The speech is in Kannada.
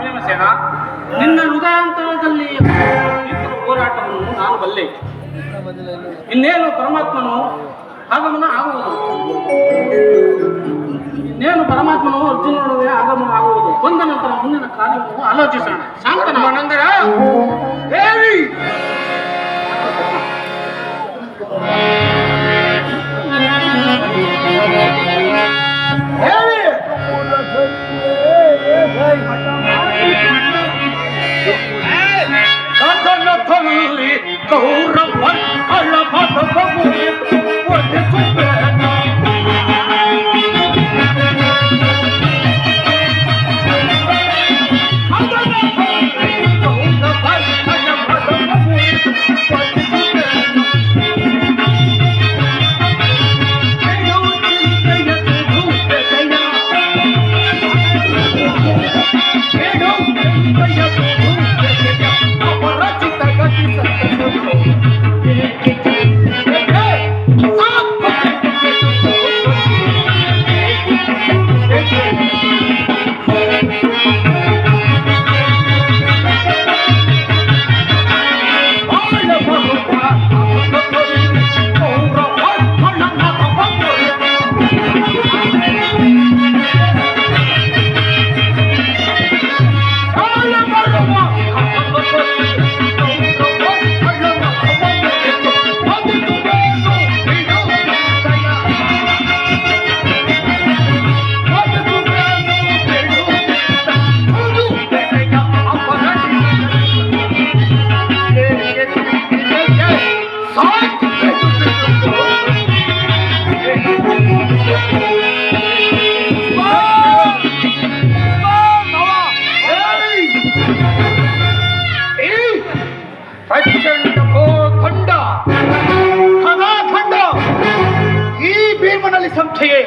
ಭೀಮಸೇನ, ನಿನ್ನ ಹೃದಯಾಂತರದಲ್ಲಿ ಹೋರಾಟವನ್ನು ನಾನು ಬಲ್ಲೆ. ಇನ್ನೇನು ಪರಮಾತ್ಮನು ಆಗಮನ ಆಗುವುದು, ಇನ್ನೇನು ಪರಮಾತ್ಮನು ಅರ್ಜುನನೊಡನೆ ಆಗಮನ ಆಗುವುದು. ಬಂದ ನಂತರ ಮುಂದಿನ ಕಾರ್ಯವನ್ನು ಆಲೋಚಿಸೋಣ. ಶಾಂತನಾನಂದರ ದೇವಿ ಕಥನದಲ್ಲಿ ಕೌರವ ಕಳಪದ ಸಂಸ್ಥೆಯೇ